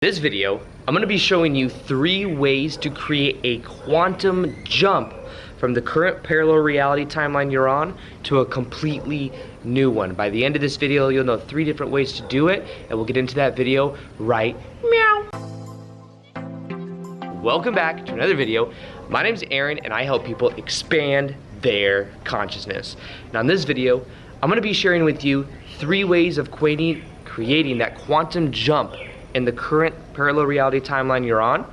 This video, I'm going to be showing you 3 ways to create a quantum jump from the current parallel reality timeline you're on to a completely new one. By the end of this video, you'll know 3 different ways to do it, and we'll get into that video right meow. Welcome back to another video. My name's Aaron, and I help people expand their consciousness. Now in this video, I'm going to be sharing with you 3 ways of creating that quantum jump in the current parallel reality timeline you're on.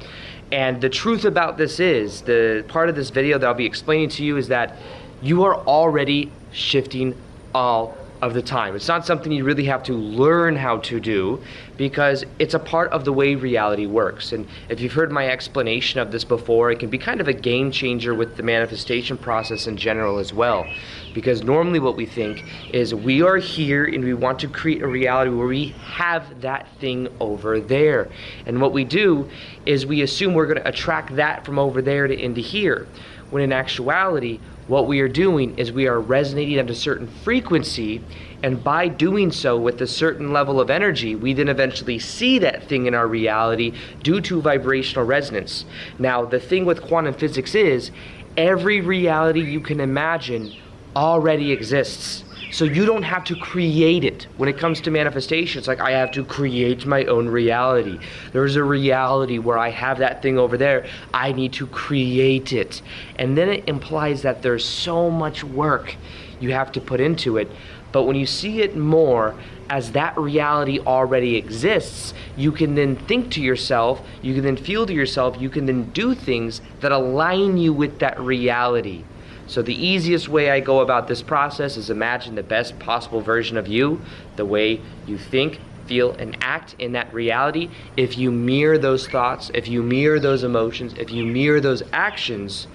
And the truth about this is, the part of this video that I'll be explaining to you is that you are already shifting all of the time. It's not something you really have to learn how to do, because it's a part of the way reality works. And if you've heard my explanation of this before, it can be kind of a game changer with the manifestation process in general as well. Because normally what we think is we are here and we want to create a reality where we have that thing over there. And what we do is we assume we're going to attract that from over there to into here. When in actuality, what we are doing is we are resonating at a certain frequency, and by doing so with a certain level of energy, we then eventually see that thing in our reality due to vibrational resonance. Now, the thing with quantum physics is every reality you can imagine already exists. So you don't have to create it. When it comes to manifestation, it's like I have to create my own reality. There's a reality where I have that thing over there. I need to create it. And then it implies that there's so much work you have to put into it. But when you see it more as that reality already exists, you can then think to yourself, you can then feel to yourself, you can then do things that align you with that reality. So the easiest way I go about this process is imagine the best possible version of you, the way you think, feel, and act in that reality. If you mirror those thoughts, if you mirror those emotions, if you mirror those actions,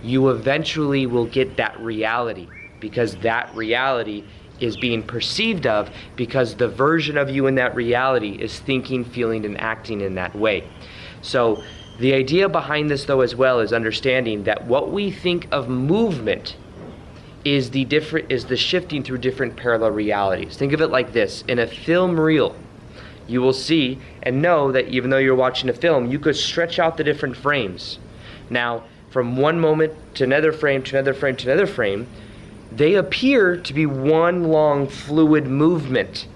you eventually will get that reality, because that reality is being perceived of because the version of you in that reality is thinking, feeling, and acting in that way. So the idea behind this, though, as well, is understanding that what we think of movement is the shifting through different parallel realities. Think of it like this. In a film reel, you will see and know that even though you're watching a film, you could stretch out the different frames. Now, from one moment to another frame, to another frame, to another frame, they appear to be one long fluid movement.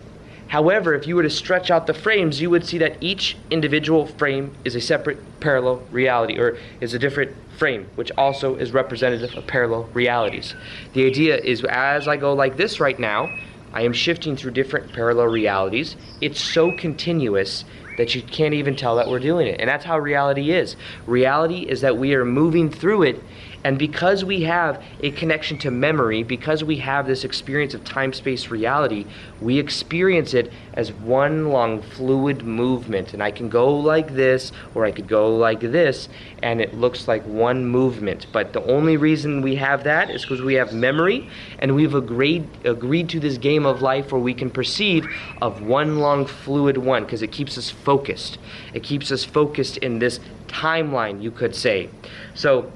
However, if you were to stretch out the frames, you would see that each individual frame is a separate parallel reality, or is a different frame, which also is representative of parallel realities. The idea is, as I go like this right now, I am shifting through different parallel realities. It's so continuous that you can't even tell that we're doing it. And that's how reality is. Reality is that we are moving through it, and because we have a connection to memory, because we have this experience of time-space reality, we experience it as one long fluid movement. And I can go like this, or I could go like this, and it looks like one movement. But the only reason we have that is because we have memory, and we've agreed to this game of life where we can perceive of one long fluid one, because it keeps us focused. It keeps us focused in this timeline, you could say. So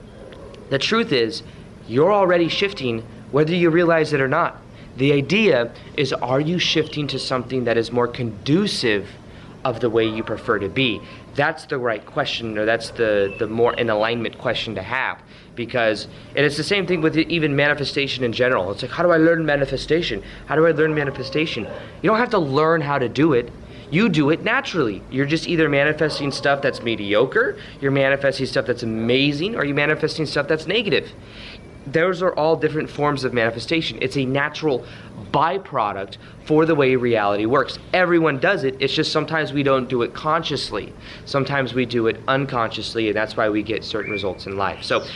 the truth is, you're already shifting whether you realize it or not. The idea is, are you shifting to something that is more conducive of the way you prefer to be? That's the right question, or that's the more in alignment question to have. Because, and it's the same thing with even manifestation in general. It's like, how do I learn manifestation? How do I learn manifestation? You don't have to learn how to do it. You do it naturally. You're just either manifesting stuff that's mediocre, you're manifesting stuff that's amazing, or you're manifesting stuff that's negative. Those are all different forms of manifestation. It's a natural byproduct for the way reality works. Everyone does it. It's just sometimes we don't do it consciously. Sometimes we do it unconsciously, and that's why we get certain results in life. So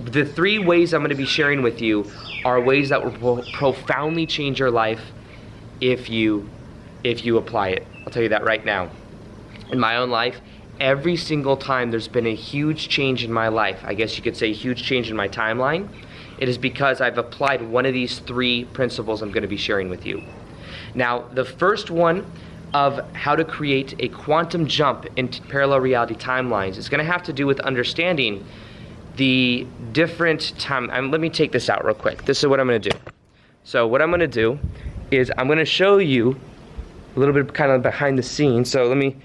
the 3 ways I'm going to be sharing with you are ways that will profoundly change your life if you apply it. I'll tell you that right now. In my own life, every single time there's been a huge change in my life, I guess you could say a huge change in my timeline, it is because I've applied one of these 3 principles I'm going to be sharing with you. Now, the first one of how to create a quantum jump into parallel reality timelines is going to have to do with understanding the different time. Let me take this out real quick. This is what I'm going to do. So what I'm going to do is I'm going to show you a little bit kind of behind the scenes. So let me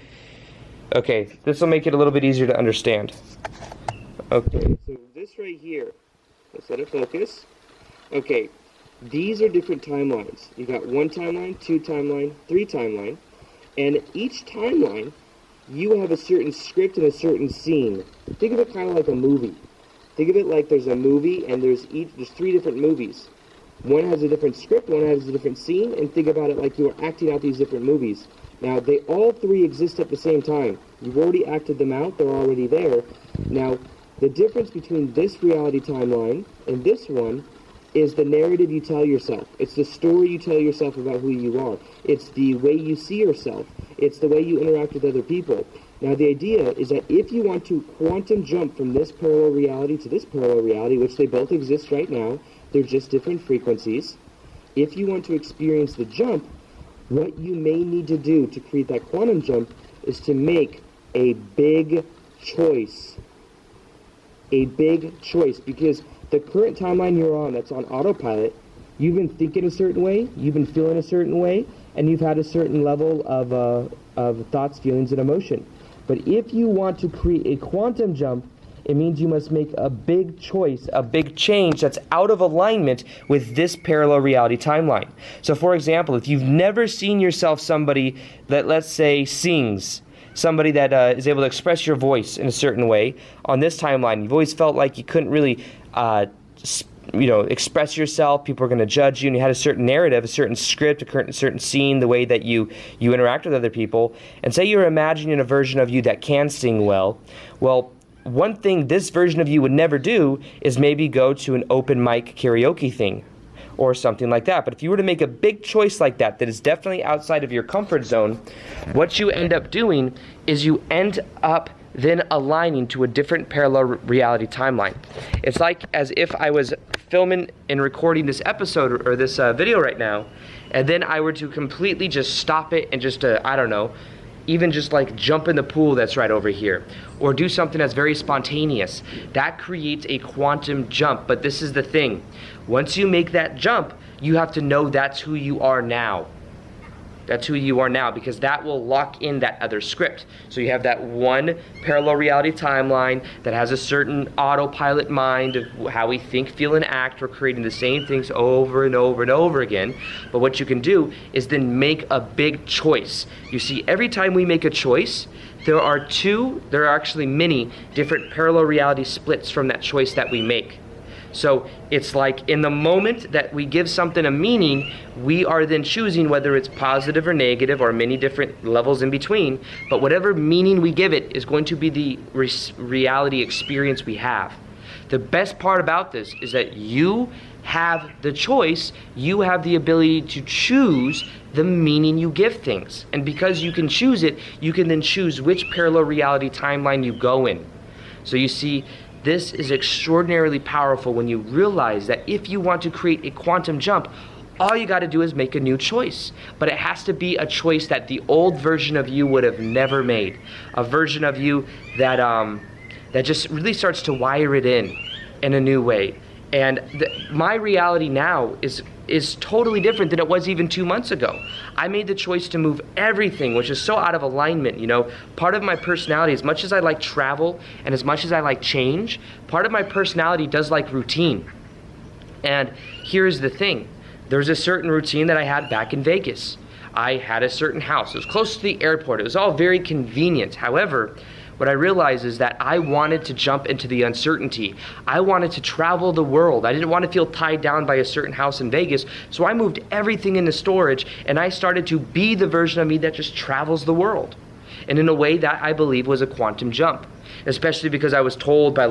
Okay, this will make it a little bit easier to understand. Okay, so this right here, let's let it focus. Okay, these are different timelines. You got 1 timeline, 2 timeline, 3 timeline, and each timeline, you have a certain script and a certain scene. Think of it kind of like a movie. Think of it like there's a movie and there's 3 different movies. One has a different script, one has a different scene, and think about it like you are acting out these different movies. Now, they all 3 exist at the same time. You've already acted them out, they're already there. Now, the difference between this reality timeline and this one is the narrative you tell yourself. It's the story you tell yourself about who you are. It's the way you see yourself. It's the way you interact with other people. Now, the idea is that if you want to quantum jump from this parallel reality to this parallel reality, which they both exist right now, they're just different frequencies. If you want to experience the jump, what you may need to do to create that quantum jump is to make a big choice. A big choice, because the current timeline you're on that's on autopilot, you've been thinking a certain way, you've been feeling a certain way, and you've had a certain level of thoughts, feelings, and emotion. But if you want to create a quantum jump, it means you must make a big choice, a big change that's out of alignment with this parallel reality timeline. So for example, if you've never seen yourself somebody that, let's say, sings, somebody that is able to express your voice in a certain way, on this timeline, you've always felt like you couldn't really express yourself, people are going to judge you, and you had a certain narrative, a certain script, a certain scene, the way that you interact with other people, and say you're imagining a version of you that can sing well, one thing this version of you would never do is maybe go to an open mic karaoke thing or something like that. But if you were to make a big choice like that is definitely outside of your comfort zone, what you end up doing is you end up then aligning to a different parallel reality timeline. It's like as if I was filming and recording this episode or this video right now, and then I were to completely just stop it and just, even just like jump in the pool that's right over here, or do something that's very spontaneous. That creates a quantum jump. But this is the thing. Once you make that jump, you have to know that's who you are now. That's who you are now, because that will lock in that other script. So you have that one parallel reality timeline that has a certain autopilot mind of how we think, feel, and act. We're creating the same things over and over and over again. But what you can do is then make a big choice. You see, every time we make a choice, there are actually many different parallel reality splits from that choice that we make. So it's like in the moment that we give something a meaning, we are then choosing whether it's positive or negative or many different levels in between. But whatever meaning we give it is going to be the reality experience we have. The best part about this is that you have the choice, you have the ability to choose the meaning you give things. And because you can choose it, you can then choose which parallel reality timeline you go in. So you see, this is extraordinarily powerful when you realize that if you want to create a quantum jump, all you got to do is make a new choice. But it has to be a choice that the old version of you would have never made. A version of you that just really starts to wire it in a new way. And my reality now is totally different than it was even 2 months ago. I made the choice to move everything, which is so out of alignment, Part of my personality, as much as I like travel and as much as I like change, part of my personality does like routine. And here's the thing. There's a certain routine that I had back in Vegas. I had a certain house. It was close to the airport. It was all very convenient. However, what I realized is that I wanted to jump into the uncertainty. I wanted to travel the world. I didn't want to feel tied down by a certain house in Vegas, so I moved everything into storage, and I started to be the version of me that just travels the world. And in a way that I believe was a quantum jump, especially because I was told by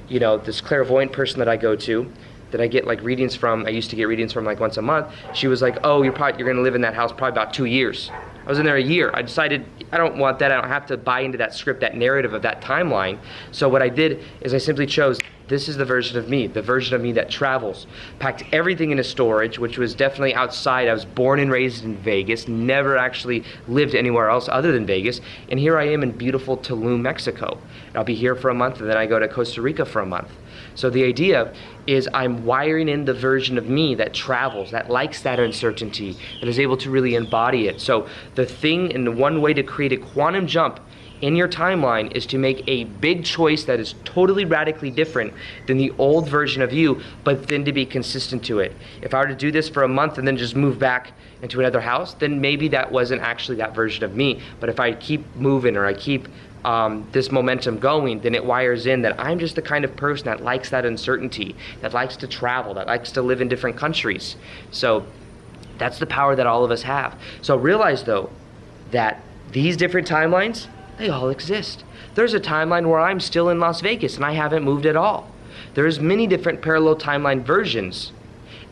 this clairvoyant person that I go to, that I get readings from. I used to get readings from once a month. She was like, oh, you're going to live in that house probably about 2 years. I was in there a year. I decided I don't want that. I don't have to buy into that script, that narrative of that timeline. So what I did is I simply chose, this is the version of me that travels. Packed everything into storage, which was definitely outside. I was born and raised in Vegas, never actually lived anywhere else other than Vegas. And here I am in beautiful Tulum, Mexico. And I'll be here for a month, and then I go to Costa Rica for a month. So the idea is I'm wiring in the version of me that travels, that likes that uncertainty, that is able to really embody it. So the thing and the one way to create a quantum jump in your timeline is to make a big choice that is totally radically different than the old version of you, but then to be consistent to it. If I were to do this for a month and then just move back into another house, then maybe that wasn't actually that version of me. But if I keep moving, or I keep this momentum going, then it wires in that I'm just the kind of person that likes that uncertainty, that likes to travel, that likes to live in different countries. So that's the power that all of us have. So realize though that these different timelines, they all exist. There's a timeline where I'm still in Las Vegas and I haven't moved at all. There's many different parallel timeline versions.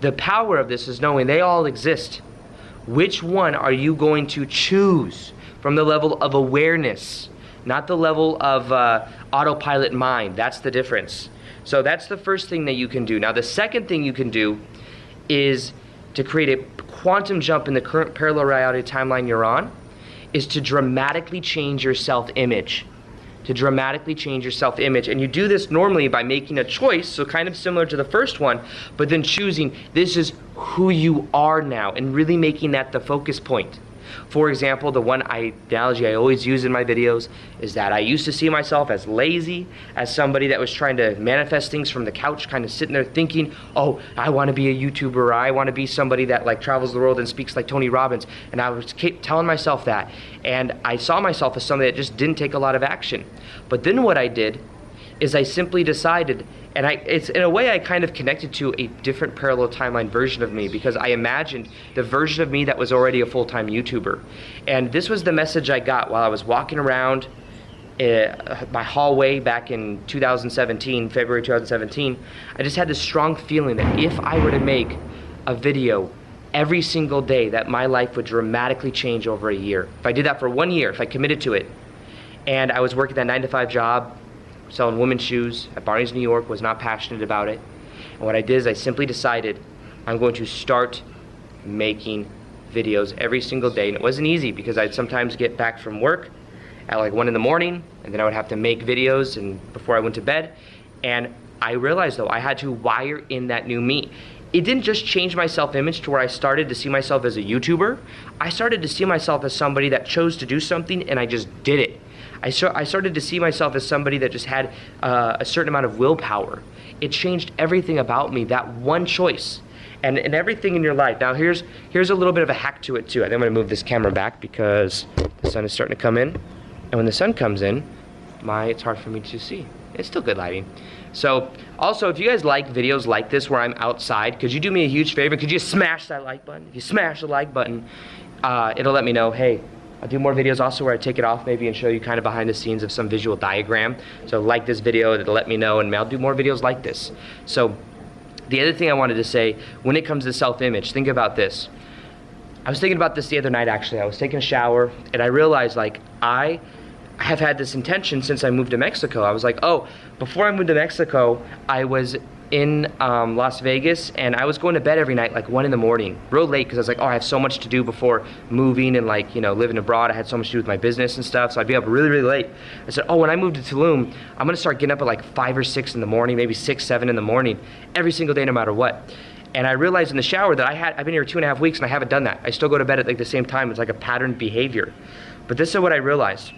The power of this is knowing they all exist. Which one are you going to choose from the level of awareness, not the level of autopilot mind? That's the difference. So that's the first thing that you can do. Now the second thing you can do is to create a quantum jump in the current parallel reality timeline you're on, is to dramatically change your self-image. To dramatically change your self-image. And you do this normally by making a choice, so kind of similar to the first one, but then choosing this is who you are now and really making that the focus point. For example, the one analogy I always use in my videos is that I used to see myself as lazy, as somebody that was trying to manifest things from the couch, kind of sitting there thinking, oh, I want to be a YouTuber, or I want to be somebody that like travels the world and speaks like Tony Robbins. And I was keep telling myself that. And I saw myself as somebody that just didn't take a lot of action. But then what I did is I simply decided, and it's in a way I kind of connected to a different parallel timeline version of me, because I imagined the version of me that was already a full-time YouTuber. And this was the message I got while I was walking around my hallway back in 2017, February 2017. I just had this strong feeling that if I were to make a video every single day, that my life would dramatically change over a year. If I did that for 1 year, if I committed to it, and I was working that 9-to-5 job, selling women's shoes at Barney's, New York, was not passionate about it. And what I did is I simply decided I'm going to start making videos every single day. And it wasn't easy, because I'd sometimes get back from work at like 1 in the morning, and then I would have to make videos and before I went to bed. And I realized though I had to wire in that new me. It didn't just change my self-image to where I started to see myself as a YouTuber. I started to see myself as somebody that chose to do something and I just did it. I started to see myself as somebody that just had a certain amount of willpower. It changed everything about me, that one choice. And everything in your life. Now here's a little bit of a hack to it too. I think I'm gonna move this camera back because the sun is starting to come in. And when the sun comes in, it's hard for me to see. It's still good lighting. So also, if you guys like videos like this where I'm outside, could you do me a huge favor? Could you smash that like button? If you smash the like button, it'll let me know, hey, I'll do more videos also where I take it off maybe and show you kind of behind the scenes of some visual diagram. So like this video, it'll let me know, and I'll do more videos like this. So the other thing I wanted to say, when it comes to self-image, think about this. I was thinking about this the other night actually. I was taking a shower and I realized like I have had this intention since I moved to Mexico. I was like, oh, before I moved to Mexico, I was in Las Vegas, and I was going to bed every night like 1 in the morning, real late, because I was like, oh, I have so much to do before moving and like, you know, living abroad. I had so much to do with my business and stuff, so I'd be up really, really late. I said, oh, when I moved to Tulum, I'm gonna start getting up at like 5 or 6 in the morning, maybe 6, 7 in the morning, every single day, no matter what. And I realized in the shower that I've been here 2.5 weeks and I haven't done that. I still go to bed at like the same time. It's like a patterned behavior. But this is what I realized.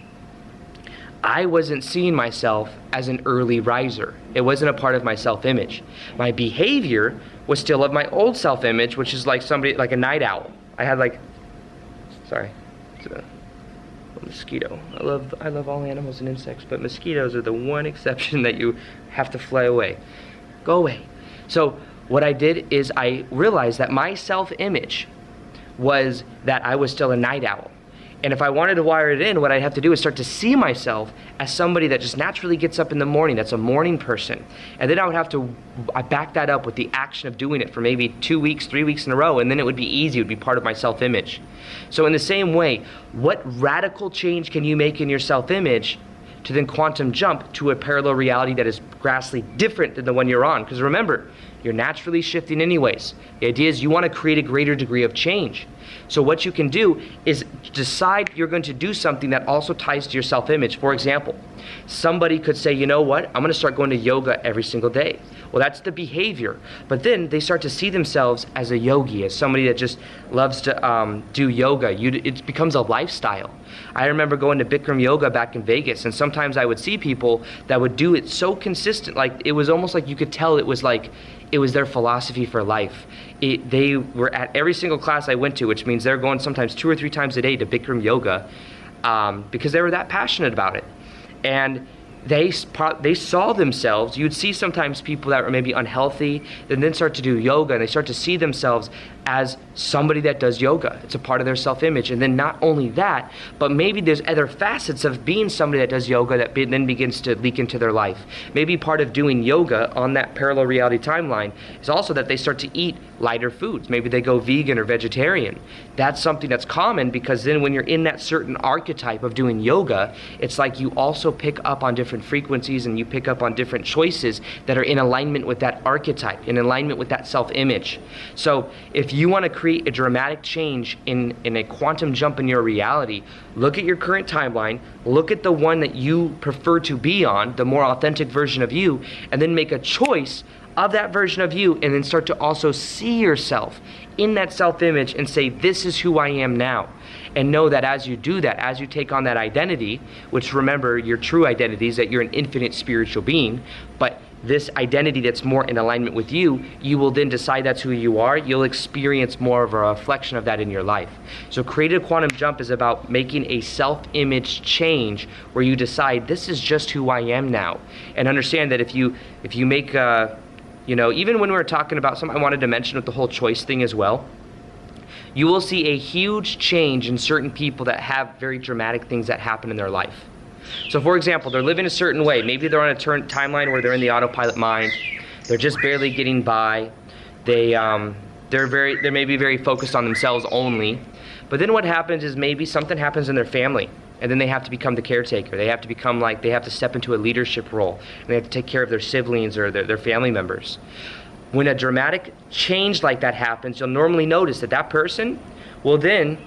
I wasn't seeing myself as an early riser. It wasn't a part of my self-image. My behavior was still of my old self-image, which is like somebody, like a night owl. I had like, sorry, it's a mosquito. I love all animals and insects, but mosquitoes are the one exception that you have to fly away. Go away. So what I did is I realized that my self-image was that I was still a night owl. And if I wanted to wire it in, what I'd have to do is start to see myself as somebody that just naturally gets up in the morning, that's a morning person. And then I would have to back that up with the action of doing it for maybe 2 weeks, 3 weeks in a row, and then it would be easy, it would be part of my self-image. So in the same way, what radical change can you make in your self-image to then quantum jump to a parallel reality that is vastly different than the one you're on? Because remember, you're naturally shifting anyways. The idea is you want to create a greater degree of change. So what you can do is decide you're going to do something that also ties to your self-image. For example, somebody could say, you know what, I'm going to start going to yoga every single day. Well, that's the behavior. But then they start to see themselves as a yogi, as somebody that just loves to do yoga. It becomes a lifestyle. I remember going to Bikram yoga back in Vegas, and sometimes I would see people that would do it so consistent, like it was almost like you could tell it was their philosophy for life. They were at every single class I went to, which means they're going sometimes 2 or 3 times a day to Bikram yoga, because they were that passionate about it. And they saw themselves, you'd see sometimes people that were maybe unhealthy and then start to do yoga, and they start to see themselves as somebody that does yoga. It's a part of their self-image. And then not only that, but maybe there's other facets of being somebody that does yoga that then begins to leak into their life. Maybe part of doing yoga on that parallel reality timeline is also that they start to eat lighter foods. Maybe they go vegan or vegetarian. That's something that's common, because then when you're in that certain archetype of doing yoga, it's like you also pick up on different frequencies, and you pick up on different choices that are in alignment with that archetype, in alignment with that self-image. So if you want to create a dramatic change in a quantum jump in your reality, look at your current timeline, look at the one that you prefer to be on, the more authentic version of you, and then make a choice of that version of you, and then start to also see yourself in that self-image and say, this is who I am now. And know that as you do that, as you take on that identity, which, remember, your true identity is that you're an infinite spiritual being, but this identity that's more in alignment with you, you will then decide that's who you are. You'll experience more of a reflection of that in your life. So creative quantum jump is about making a self-image change where you decide, this is just who I am now. And understand that if you make even when we're talking about something I wanted to mention with the whole choice thing as well, you will see a huge change in certain people that have very dramatic things that happen in their life. So for example, they're living a certain way. Maybe they're on a timeline where they're in the autopilot mind. They're just barely getting by. They're maybe very focused on themselves only. But then what happens is maybe something happens in their family, and then they have to become the caretaker. They have to step into a leadership role, and they have to take care of their siblings or their family members. When a dramatic change like that happens, you'll normally notice that person will then,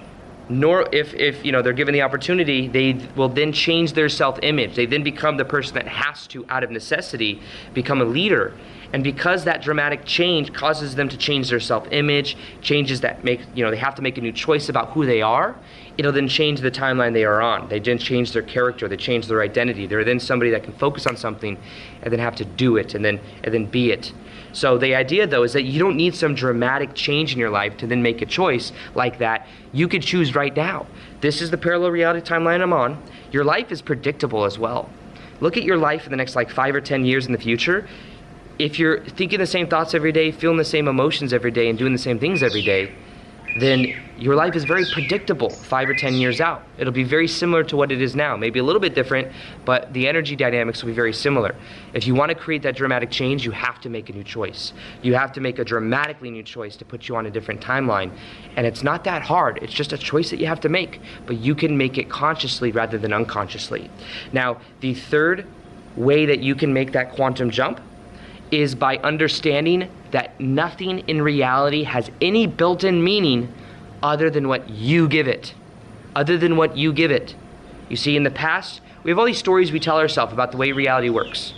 if they're given the opportunity, they will then change their self-image. They then become the person that has to, out of necessity, become a leader. And because that dramatic change causes them to change their self-image, changes that they have to make a new choice about who they are, it'll then change the timeline they are on. They then change their character, they change their identity. They're then somebody that can focus on something and then have to do it and then be it. So the idea, though, is that you don't need some dramatic change in your life to then make a choice like that. You could choose right now. This is the parallel reality timeline I'm on. Your life is predictable as well. Look at your life in the next 5 or 10 years in the future. If you're thinking the same thoughts every day, feeling the same emotions every day, and doing the same things every day, then your life is very predictable 5 or 10 years out. It'll be very similar to what it is now. Maybe a little bit different, but the energy dynamics will be very similar. If you want to create that dramatic change, you have to make a new choice. You have to make a dramatically new choice to put you on a different timeline. And it's not that hard. It's just a choice that you have to make, but you can make it consciously rather than unconsciously. Now, the third way that you can make that quantum jump is by understanding that nothing in reality has any built-in meaning other than what you give it. Other than what you give it. You see, in the past, we have all these stories we tell ourselves about the way reality works.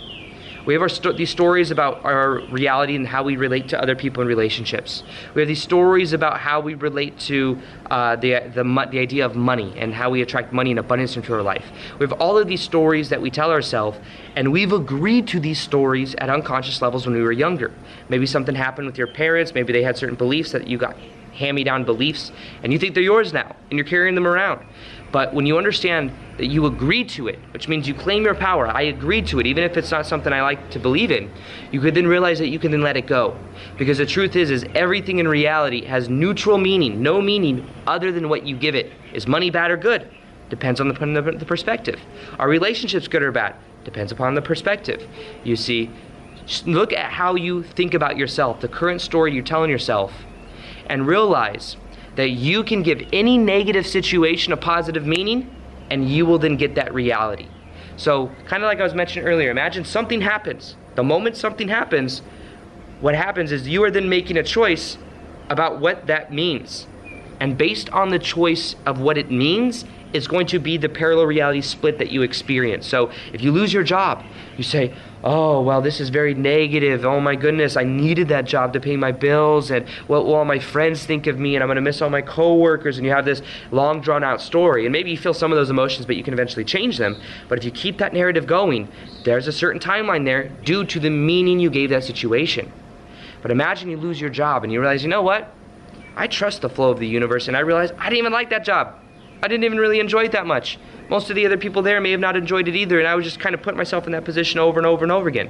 We have these stories about our reality and how we relate to other people in relationships. We have these stories about how we relate to the idea of money and how we attract money and abundance into our life. We have all of these stories that we tell ourselves, and we've agreed to these stories at unconscious levels when we were younger. Maybe something happened with your parents. Maybe they had certain beliefs that you got hand-me-down beliefs, and you think they're yours now, and you're carrying them around. But when you understand that you agreed to it, which means you claim your power, I agreed to it, even if it's not something I like to believe in, you could then realize that you can then let it go. Because the truth is everything in reality has neutral meaning, no meaning other than what you give it. Is money bad or good? Depends on the perspective. Are relationships good or bad? Depends upon the perspective. You see, look at how you think about yourself, the current story you're telling yourself, and realize that you can give any negative situation a positive meaning, and you will then get that reality. So, kind of like I was mentioning earlier, imagine something happens. The moment something happens, what happens is you are then making a choice about what that means. And based on the choice of what it means, it's going to be the parallel reality split that you experience. So if you lose your job, you say, oh, well, this is very negative. Oh my goodness, I needed that job to pay my bills, and what will all my friends think of me, and I'm gonna miss all my coworkers, and you have this long drawn out story. And maybe you feel some of those emotions, but you can eventually change them. But if you keep that narrative going, there's a certain timeline there due to the meaning you gave that situation. But imagine you lose your job and you realize, you know what? I trust the flow of the universe, and I realize I didn't even like that job. I didn't even really enjoy it that much. Most of the other people there may have not enjoyed it either, and I was just kind of putting myself in that position over and over and over again.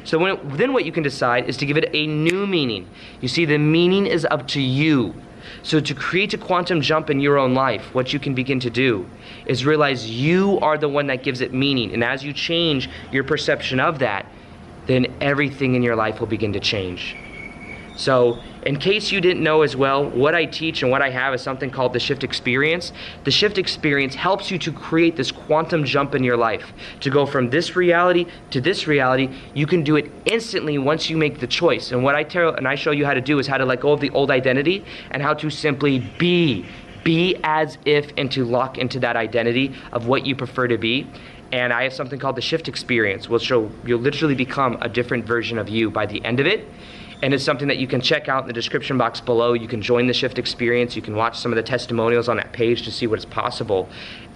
So then what you can decide is to give it a new meaning. You see, the meaning is up to you. So to create a quantum jump in your own life, what you can begin to do is realize you are the one that gives it meaning. And as you change your perception of that, then everything in your life will begin to change. So in case you didn't know as well, what I teach and what I have is something called the shift experience. The shift experience helps you to create this quantum jump in your life. To go from this reality to this reality, you can do it instantly once you make the choice. And what I tell and I show you how to do is how to let go of the old identity and how to simply be as if, and to lock into that identity of what you prefer to be. And I have something called the shift experience, which you'll literally become a different version of you by the end of it. And it's something that you can check out in the description box below. You can join the shift experience. You can watch some of the testimonials on that page to see what is possible.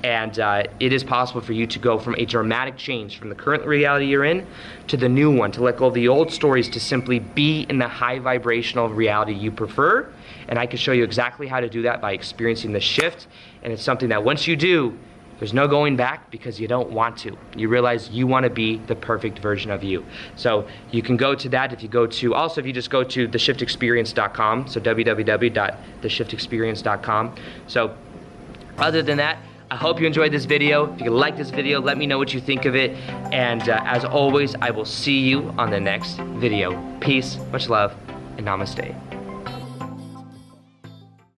And it is possible for you to go from a dramatic change from the current reality you're in to the new one, to let go of the old stories, to simply be in the high vibrational reality you prefer. And I can show you exactly how to do that by experiencing the shift. And it's something that once you do, there's no going back, because you don't want to. You realize you want to be the perfect version of you. So you can go to that if you go to, also if you just go to theshiftexperience.com, so www.theshiftexperience.com. So other than that, I hope you enjoyed this video. If you like this video, let me know what you think of it. And as always, I will see you on the next video. Peace, much love, and namaste.